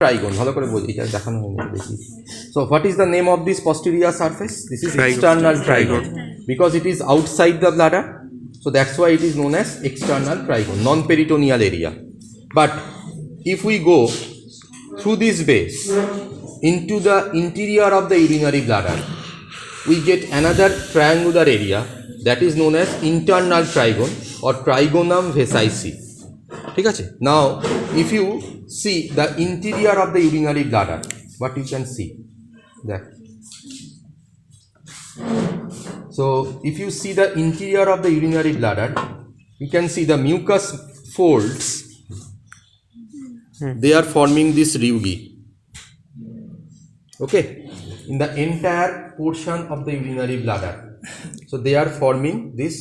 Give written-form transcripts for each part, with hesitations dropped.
trigon. ভালো করে বলি, এটা দেখানো হয়নি দেখি। So what is the name of this posterior surface? This is external trigon because it is outside the bladder. So that's why it is known as external trigon, non-peritoneal area. But if we go through this base into the interior of the urinary bladder, we get another triangular area that is known as internal trigon or trigonum vesici. ঠিক আছে? Now if you see the interior of the urinary bladder, what you can see that. So if you see the interior of the urinary bladder, you can see the mucus folds. They are forming this ryugi. Okay, in the entire portion of the urinary bladder. So they are forming this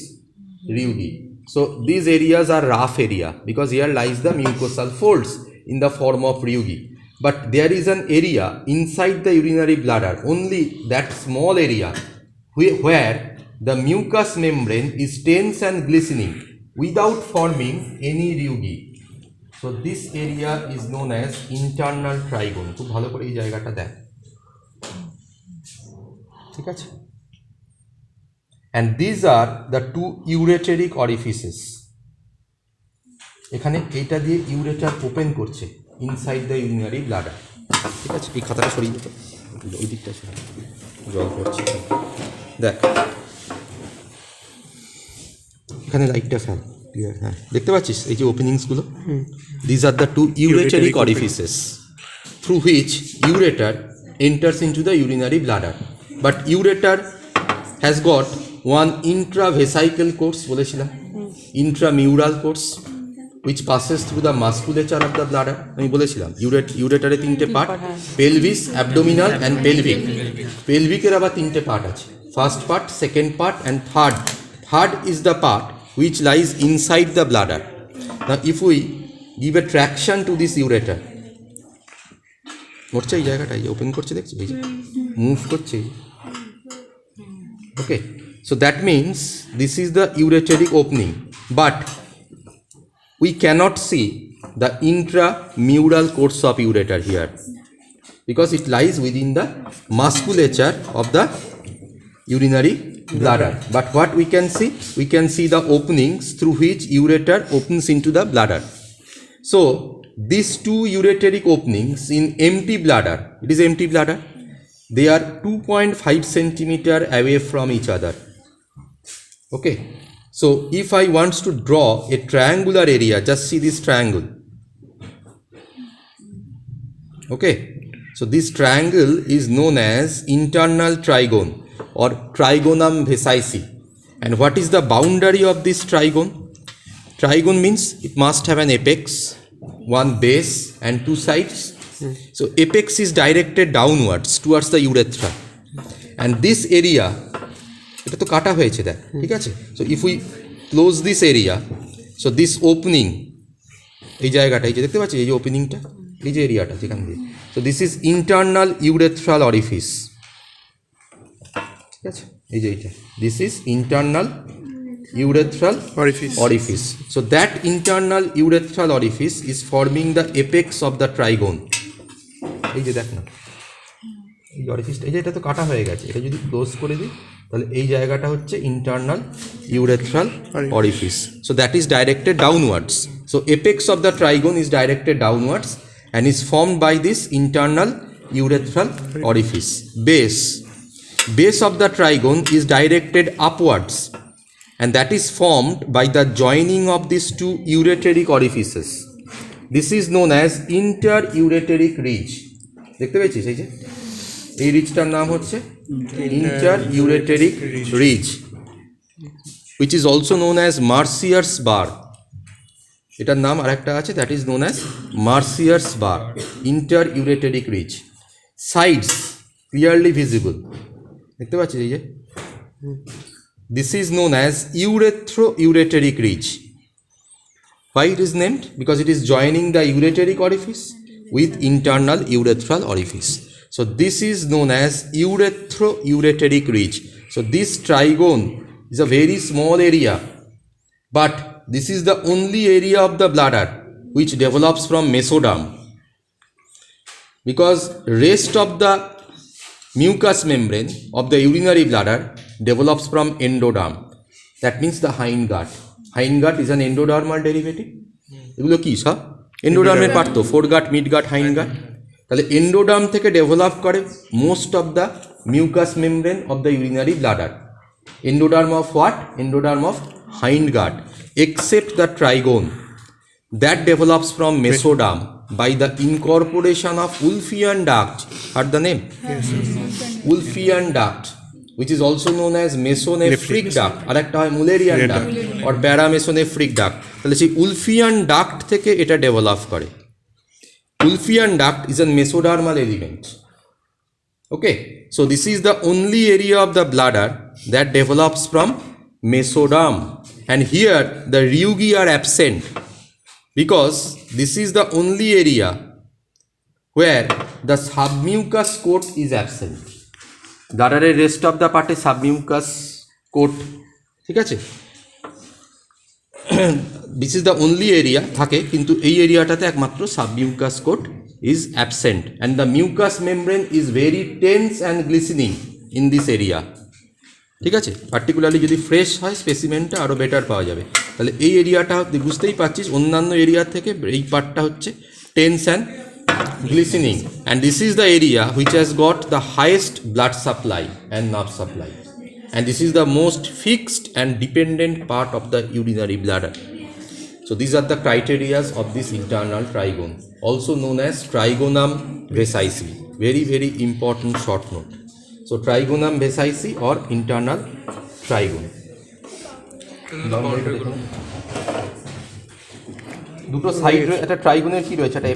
ryugi. So these areas are rough area because here lies the mucosal folds in the form of ryugi. But there is an area inside the urinary bladder, only that small area where the mucous membrane is tense and glistening without forming any ryugi. So this area is known as internal trigon. খুব ভালো করে এই জায়গাটা দেখ, ঠিক আছে? And these are the two ureteric orifices. এখানে এইটা দিয়ে ইউরেটার ওপেন করছে ইনসাইড দ্য ইউরিনারি ব্লাডার, ঠিক আছে? এই খাতাটা সরিয়ে দিতে, ওই দিকটা সরিয়ে, জল পড়ছে দেখ, এখানে লাইটটা ফেল, ক্লিয়ার? হ্যাঁ, দেখতে পাচ্ছিস এই যে ওপেনিংসগুলো? This are the two ureteric orifices through which ureter enters into the urinary bladder. But ureter has got one intravesical course, বলেছিলাম, intramural course which passes through the musculature of the bladder. আমি বলেছিলাম ইউরেটারে তিনটে part, pelvis, abdominal and pelvic. পেলভিকের আবার তিনটে part আছে, first part, second part and third. Third is the part which lies inside the bladder. Now if we give a traction to this ureter, করছে এই জায়গাটা, এই ওপেন করছে, দেখছি এই যে মুভ করছে, ওকে? So that means this is the ureteric opening, but we cannot see the intramural course of ureter here because it lies within the musculature of the urinary bladder. But what we can see the openings through which ureter opens into the bladder. So these two ureteric openings in empty bladder, it is empty bladder, they are 2.5 centimeter away from each other. Okay, so if I want to draw a triangular area, just see this triangle. Okay, so this triangle is known as internal trigon or trigonum vesici. And what is the boundary of this trigon? Trigon means it must have an apex, one base and two sides. So apex is directed downwards towards the urethra, and this area, এটা তো কাটা হয়েছে দেখ, ঠিক আছে? So if we close this area, so this opening, এই জায়গাটা, এই যে দেখতে পাচ্ছি এই যে ওপেনিংটা, এই যে এরিয়াটা যেখান দিয়ে, so this is internal urethral orifice, ঠিক আছে? এই যে এইটা, this is internal urethral orifice. So that internal urethral orifice is forming the apex of the trigon. এই যে দেখ না এই অরিফিসটা, এই যে এটা তো কাটা হয়ে গেছে, এটা যদি ক্লোজ করে দিই তাহলে এই জায়গাটা হচ্ছে internal urethral orifice. So that is directed downwards. So apex of the trigone is directed downwards and is formed by this internal urethral orifice. Base of the trigon is directed upwards, and that is formed by the joining of these two ureteric orifices. This is known as interureteric ridge. দেখতে পেয়েছিস এই যে এই রিজটার নাম হচ্ছে interureteric ridge, which is also known as Mercier's bar. এটার নাম আরেকটা আছে, that is known as Mercier's bar, interureteric ridge. Sides clearly visible, দেখতে পাচ্ছিস এই যে, this is known as uretro-ureteric ridge. Why it is named? Because it is joining the ureteric orifice with internal urethral orifice. So this is known as uretro-ureteric ridge. So this trigon is a very small area, but this is the only area of the bladder which develops from mesoderm. because rest of the mucous membrane of the urinary bladder develops from endoderm. That means the hindgut. Hindgut is an endodermal derivative. এগুলো কি সব এন্ডোডার্মের part তো, ফোরগাট, মিডগাট, হাইন্ডগাট। তাহলে endoderm থেকে develop করে most of the mucus membrane of the urinary bladder. Endoderm of what? Endoderm of hindgut, except the trigone that develops from mesoderm by the incorporation of Wolffian duct. Heard the name? Yes. Wolffian duct, which is also known as mesonephric duct, আর একটা হয় Mullerian duct or paramesonephric duct. তাহলে সেই Wolffian duct থেকে এটা develop করে। Wolffian duct is a mesodermal element. Okay, so this is the only area of the bladder that develops from mesoderm, and here the ryugi are absent because this is the only area where the submucous coat is absent. Bladder rest of the part is submucous coat, ঠিক আছে? This is the only area থাকে, কিন্তু এই এরিয়াটাতে একমাত্র submucous coat is absent, and the mucous membrane is very tense and glistening in this area. ঠিক আছে, particularly যদি fresh হয় স্পেসিমেনটা আরও বেটার পাওয়া যাবে। তাহলে এই এরিয়াটা বুঝতেই পারছিস অন্যান্য এরিয়া থেকে এই পার্টটা হচ্ছে tense and glistening, and this is the area which has got the highest blood supply and nerve supply, and this is the most fixed and dependent part of the urinary bladder. So these are the criteria of this internal trigone, also known as trigonum vesici. Very, very important short note. So trigonum vesici or internal trigone. দুটো side একটা ট্রাইগোনের কি রয়েছে, একটা